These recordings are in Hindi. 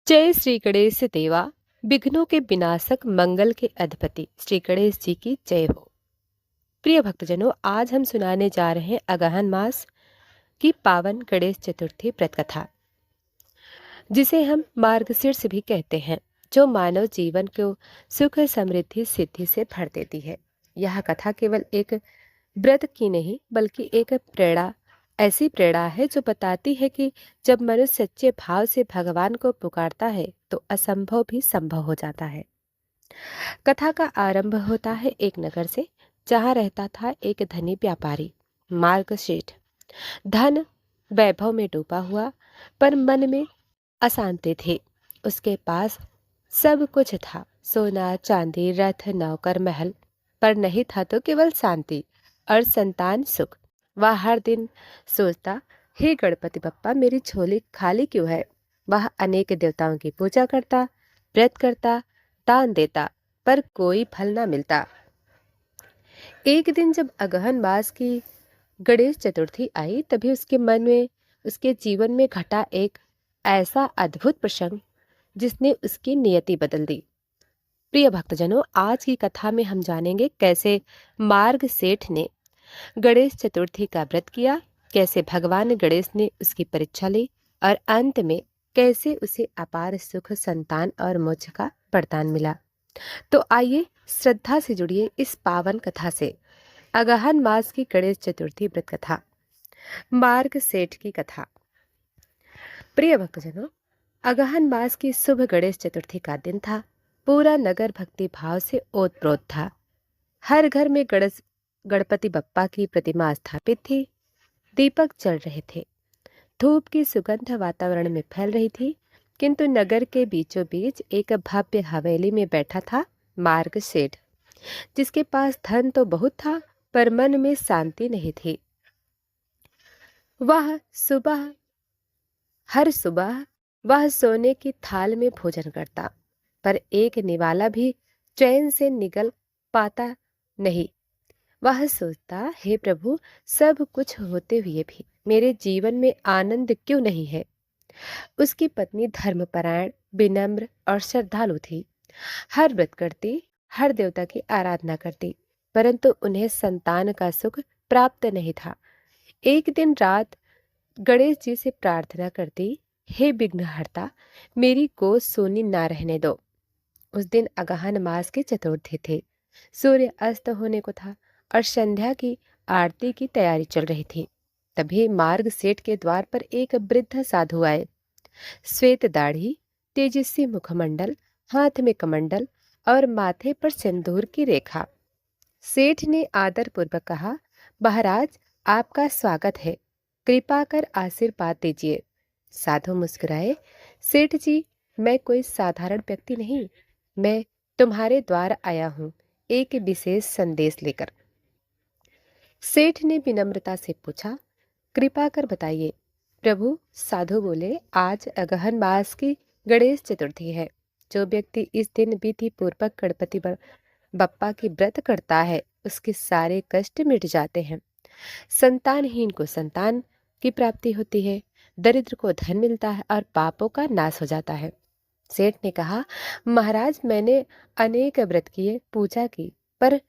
जय श्री गणेश देवा। विघ्नों के विनाशक मंगल के अधिपति श्री गणेश जी की जय हो। प्रिय भक्तजनों, आज हम सुनाने जा रहे हैं अगहन मास की पावन गणेश चतुर्थी व्रत कथा, जिसे हम मार्गशीर्ष भी कहते हैं, जो मानव जीवन को सुख समृद्धि सिद्धि से भर देती है। यह कथा केवल एक व्रत की नहीं, बल्कि एक प्रेरणा ऐसी प्रेरणा है जो बताती है कि जब मनुष्य सच्चे भाव से भगवान को पुकारता है तो असंभव भी संभव हो जाता है। कथा का आरंभ होता है एक नगर से, जहाँ रहता था एक धनी व्यापारी मार्ग सेठ। धन वैभव में डूबा हुआ, पर मन में अशांति थी। उसके पास सब कुछ था, सोना चांदी रथ नौकर महल, पर नहीं था तो केवल शांति और संतान सुख। वह हर दिन सोचता, हे गणपति बप्पा, मेरी झोली खाली क्यों है। वह अनेक देवताओं की पूजा करता, व्रत करता, दान देता, पर कोई फल ना मिलता। एक दिन जब अगहन मास की गणेश चतुर्थी आई, तभी उसके मन में, उसके जीवन में घटा एक ऐसा अद्भुत प्रसंग जिसने उसकी नियति बदल दी। प्रिय भक्तजनों, आज की कथा में हम जानेंगे कैसे मार्ग सेठ ने गणेश चतुर्थी का व्रत किया, कैसे भगवान गणेश ने उसकी परीक्षा ली, और अंत में कैसे उसे अपार सुख, संतान और मोक्ष का वरदान मिला। तो आइए श्रद्धा से जुड़िए इस पावन कथा से। अगहन मास की गणेश चतुर्थी व्रत कथा, मार्ग सेठ की कथा। प्रिय भक्तजनों, अगहन मास की शुभ गणेश चतुर्थी का दिन था। पूरा नगर भक्ति भाव से ओतप्रोत था। हर घर में गणपति बप्पा की प्रतिमा स्थापित थी। दीपक जल रहे थे, धूप की सुगंध वातावरण में फैल रही थी। किंतु नगर के बीचों बीच एक भव्य हवेली में बैठा था मार्ग सेठ, जिसके पास धन तो बहुत था, पर मन में शांति नहीं थी। वह सुबह हर सुबह वह सोने की थाल में भोजन करता, पर एक निवाला भी चैन से निगल पाता नहीं। वह सोचता, हे प्रभु, सब कुछ होते हुए भी मेरे जीवन में आनंद क्यों नहीं है। उसकी पत्नी धर्मपरायण, विनम्र और श्रद्धालु थी। हर व्रत करती, हर देवता की आराधना करती, परंतु उन्हें संतान का सुख प्राप्त नहीं था। एक दिन रात गणेश जी से प्रार्थना करती, हे विघ्नहर्ता, मेरी गोद सोनी ना रहने दो। उस दिन अगहन मास की चतुर्थी थी। सूर्य अस्त होने को था और संध्या की आरती की तैयारी चल रही थी। तभी मार्ग सेठ के द्वार पर एक वृद्ध साधु आए। श्वेत दाढ़ी, तेजस्वी मुखमंडल, हाथ में कमंडल और माथे पर सिंदूर की रेखा। सेठ ने आदर पूर्वक कहा, महाराज, आपका स्वागत है, कृपा कर आशीर्वाद दीजिए। साधु मुस्कुराए, सेठ जी, मैं कोई साधारण व्यक्ति नहीं, मैं तुम्हारे द्वार आया हूँ एक विशेष संदेश लेकर। सेठ ने विनम्रता से पूछा, कृपा कर बताइए। प्रभु, साधु बोले, आज अगहन मास की गणेश चतुर्थी है। जो व्यक्ति इस दिन विधि पूर्वक गणपति बप्पा की व्रत करता है, उसके सारे कष्ट मिट जाते हैं। संतानहीन को संतान की प्राप्ति होती है, दरिद्र को धन मिलता है और पापों का नाश हो जाता है। सेठ ने कहा, महाराज, मैंने अनेक व्रत किए, पूजा की, पर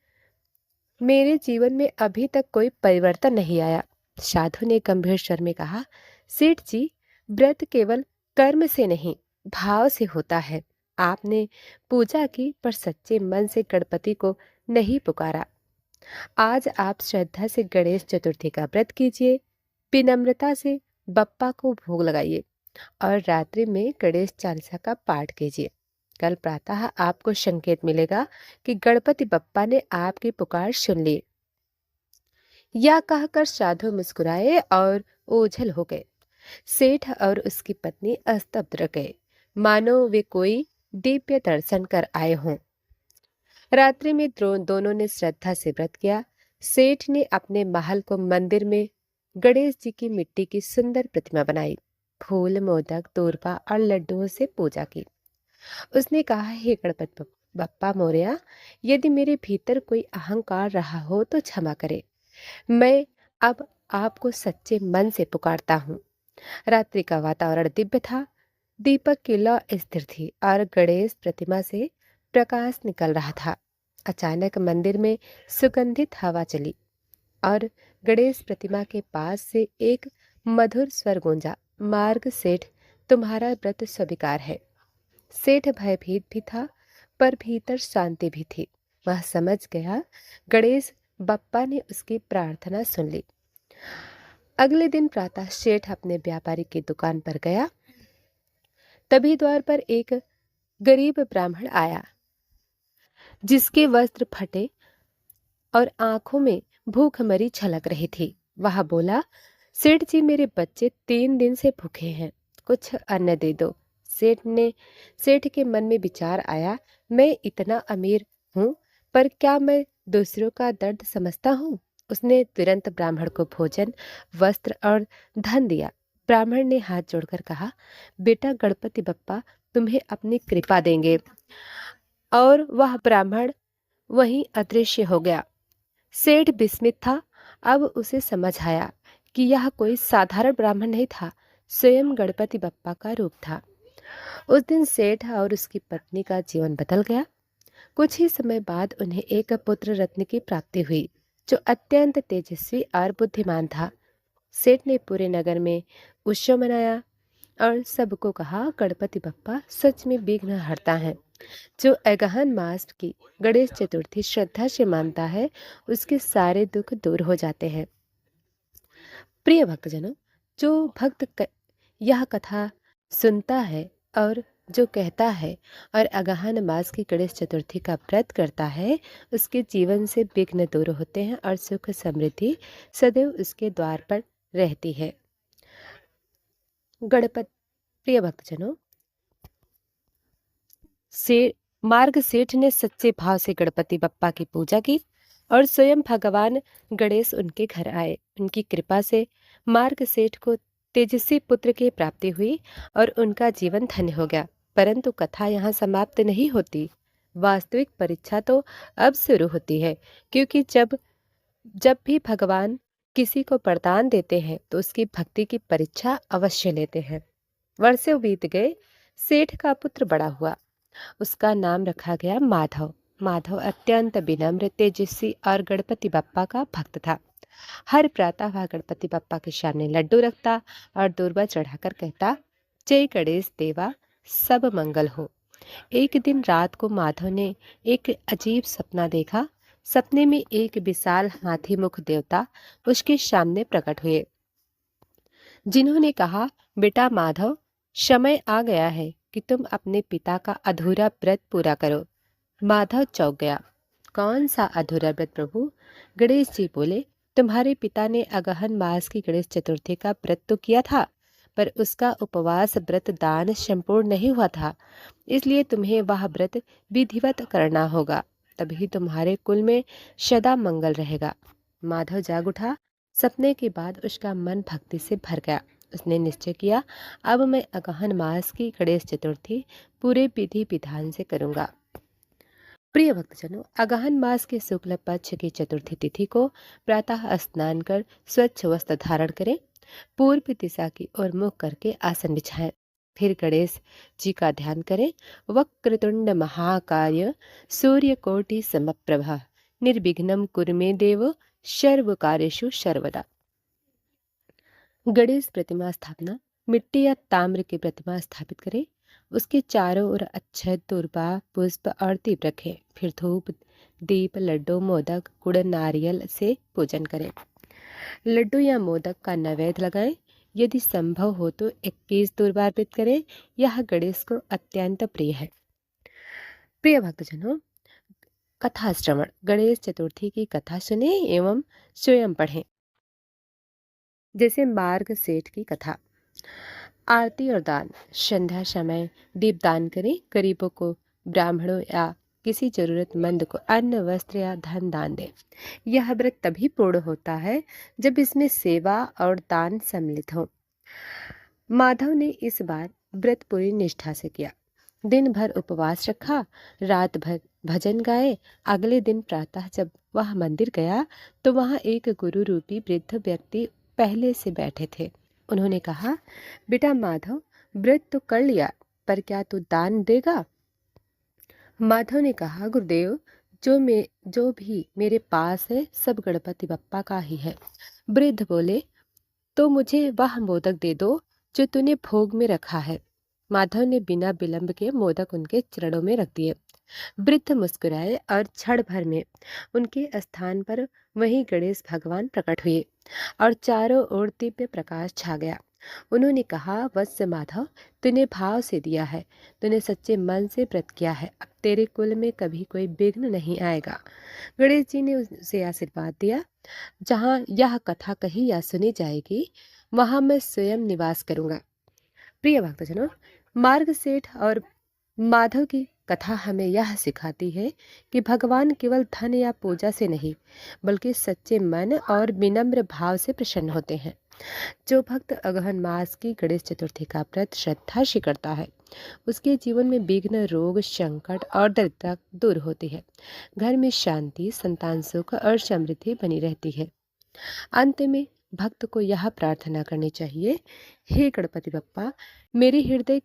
मेरे जीवन में अभी तक कोई परिवर्तन नहीं आया। साधु ने गंभीर स्वर में कहा, सेठ जी, व्रत केवल कर्म से नहीं, भाव से होता है। आपने पूजा की, पर सच्चे मन से गणपति को नहीं पुकारा। आज आप श्रद्धा से गणेश चतुर्थी का व्रत कीजिए, विनम्रता से बप्पा को भोग लगाइए और रात्रि में गणेश चालीसा का पाठ कीजिए। कल प्रातः आपको संकेत मिलेगा कि गणपति बप्पा ने आपकी पुकार सुन ली। यह कहकर साधु मुस्कुराए और ओझल हो गए। सेठ और उसकी पत्नी स्तब्ध रह गए, मानो वे कोई दिव्य दर्शन कर आए हों। रात्रि में दोनों ने श्रद्धा से व्रत किया। सेठ ने अपने महल को मंदिर में गणेश जी की मिट्टी की सुंदर प्रतिमा बनाई, फूल, मोदक, दूर्वा और लड्डुओं से पूजा की। उसने कहा, हे गणपति बप्पा मोरया, यदि मेरे भीतर कोई अहंकार रहा हो तो क्षमा करे। मैं अब आपको सच्चे मन से पुकारता हूँ। रात्रि का वातावरण दिव्य था। दीपक की लौ स्थिर थी और गणेश प्रतिमा से प्रकाश निकल रहा था। अचानक मंदिर में सुगंधित हवा चली और गणेश प्रतिमा के पास से एक मधुर स्वर गूंजा, मार्ग सेठ, तुम्हारा व्रत स्वीकार है। सेठ भयभीत भी था, पर भीतर शांति भी थी। वह समझ गया गणेश बप्पा ने उसकी प्रार्थना सुन ली। अगले दिन प्रातः सेठ अपने व्यापारी की दुकान पर गया। तभी द्वार पर एक गरीब ब्राह्मण आया, जिसके वस्त्र फटे और आंखों में भूखमरी छलक रही थी। वह बोला, सेठ जी, मेरे बच्चे 3 दिन से भूखे हैं, कुछ अन्न दे दो। सेठ के मन में विचार आया, मैं इतना अमीर हूँ, पर क्या मैं दूसरों का दर्द समझता हूँ? उसने तुरंत ब्राह्मण को भोजन, वस्त्र और धन दिया। ब्राह्मण ने हाथ जोड़कर कहा, बेटा, गणपति बप्पा तुम्हें अपनी कृपा देंगे। और वह ब्राह्मण वहीं अदृश्य हो गया। सेठ विस्मित था। अब उसे समझ आया कि यह कोई साधारण ब्राह्मण नहीं था, स्वयं गणपति बप्पा का रूप था। उस दिन सेठ और उसकी पत्नी का जीवन बदल गया। कुछ ही समय बाद उन्हें एक पुत्र रत्न की प्राप्ति हुई, जो अत्यंत तेजस्वी और बुद्धिमान था। सेठ ने पूरे नगर में उत्सव मनाया और सबको कहा, गणपति बप्पा सच में विघ्न हरता है। जो अगहन मास की गणेश चतुर्थी श्रद्धा से मानता है, उसके सारे दुख दूर हो जाते हैं। प्रिय भक्तजनों, जो यह कथा सुनता है और जो कहता है और अगहन मास की गणेश चतुर्थी का व्रत करता है, उसके जीवन से विघ्न दूर होते हैं और सुख समृद्धि सदैव उसके द्वार पर रहती है। गणपति प्रिय भक्तजनों, से मार्ग सेठ ने सच्चे भाव से गणपति बप्पा की पूजा की और स्वयं भगवान गणेश उनके घर आए। उनकी कृपा से मार्ग सेठ को तेजस्वी पुत्र की प्राप्ति हुई और उनका जीवन धन्य हो गया। परंतु कथा यहाँ समाप्त नहीं होती। वास्तविक परीक्षा तो अब शुरू होती है, क्योंकि जब जब भी भगवान किसी को वरदान देते हैं तो उसकी भक्ति की परीक्षा अवश्य लेते हैं। वर्षों बीत गए। सेठ का पुत्र बड़ा हुआ। उसका नाम रखा गया माधव। माधव अत्यंत विनम्र, तेजस्वी और गणपति बप्पा का भक्त था। हर प्रातः वह गणपति बप्पा के सामने लड्डू रखता और दूर्वा चढ़ाकर कहता, जय गणेश देवा, सब मंगल हो। एक दिन रात को माधव ने एक अजीब सपना देखा। सपने में एक विशाल हाथी मुख देवता उसके सामने प्रकट हुए, जिन्होंने कहा, बेटा माधव, समय आ गया है कि तुम अपने पिता का अधूरा व्रत पूरा करो। माधव चौंक गया। कौन सा अधूरा व्रत प्रभु? गणेश जी बोले, तुम्हारे पिता ने अगहन मास की गणेश चतुर्थी का व्रत तो किया था, पर उसका उपवास व्रत दान संपूर्ण नहीं हुआ था। इसलिए तुम्हें वह व्रत विधिवत करना होगा, तभी तुम्हारे कुल में सदा मंगल रहेगा। माधव जाग उठा। सपने के बाद उसका मन भक्ति से भर गया। उसने निश्चय किया, अब मैं अगहन मास की गणेश चतुर्थी पूरे विधि विधान से करूंगा। प्रिय भक्तजनों, अगहन मास के शुक्ल पक्ष की चतुर्थी तिथि को प्रातः स्नान कर स्वच्छ वस्त्र धारण करें, पूर्व दिशा की ओर मुख करके आसन बिछाएं। फिर गणेश जी का ध्यान करें। वक्रतुंड महाकाय सूर्यकोटि समप्रभा निर्विघ्नं कुरु मे देव सर्व कार्येषु सर्वदा। गणेश प्रतिमा स्थापना। मिट्टी या ताम्र की प्रतिमा स्थापित करें। उसके चारों ओर अक्षत, दूर्वा, पुष्प और दीप रखें। फिर धूप, दीप, लड्डू, मोदक, गुड़, नारियल से पूजन करें। लड्डू या मोदक का नैवेद्य लगाएं। यदि संभव हो तो 21 दूर्वा अर्पित करें। यह गणेश को अत्यंत प्रिय है। प्रिय भक्तजनों, कथा श्रवण। गणेश चतुर्थी की कथा सुने एवं स्वयं पढ़ें। जैसे मार्ग सेठ की कथा। आरती और दान। संध्या समय दीप दान करें। गरीबों को, ब्राह्मणों या किसी जरूरतमंद को अन्न, वस्त्र या धन दान दें। यह व्रत तभी पूर्ण होता है जब इसमें सेवा और दान सम्मिलित हो। माधव ने इस बार व्रत पूरी निष्ठा से किया। दिन भर उपवास रखा, रात भर भजन गाए। अगले दिन प्रातः जब वह मंदिर गया तो वहां एक गुरु रूपी वृद्ध व्यक्ति पहले से बैठे थे। उन्होंने कहा, बेटा माधव, व्रत तो कर लिया, पर क्या तू दान देगा? माधव ने कहा, गुरुदेव, जो भी मेरे पास है सब गणपति बप्पा का ही है। वृद्ध बोले, तो मुझे वह मोदक दे दो जो तूने भोग में रखा है। माधव ने बिना विलंब के मोदक उनके चरणों में रख दिए। वृद्ध मुस्कुराए और क्षण भर में उनके स्थान पर वही गणेश भगवान प्रकट हुए और चारों ओर दिव्य प्रकाश छा गया। उन्होंने कहा, वत्स माधव, तूने भाव से दिया है, तूने सच्चे मन से व्रत किया है, अब तेरे कुल में कभी कोई विघ्न नहीं आएगा। गणेश जी ने उसे आशीर्वाद दिया, जहाँ यह कथा कही या सुनी जाएगी वहां मैं स्वयं निवास करूंगा। प्रिय भक्तजनों, मार्ग सेठ और माधव की कथा हमें यह सिखाती है कि भगवान केवल धन या पूजा से नहीं, बल्कि सच्चे मन और विनम्र भाव से प्रसन्न होते हैं। जो भक्त अगहन मास की गणेश चतुर्थी का व्रत श्रद्धा से करता है, उसके जीवन में विघ्न, रोग, संकट और दरिद्रता दूर होती है। घर में शांति, संतान सुख और समृद्धि बनी रहती है। अंत में भक्त को यह प्रार्थना करनी चाहिए, हे गणपति बप्पा, मेरे हृदय के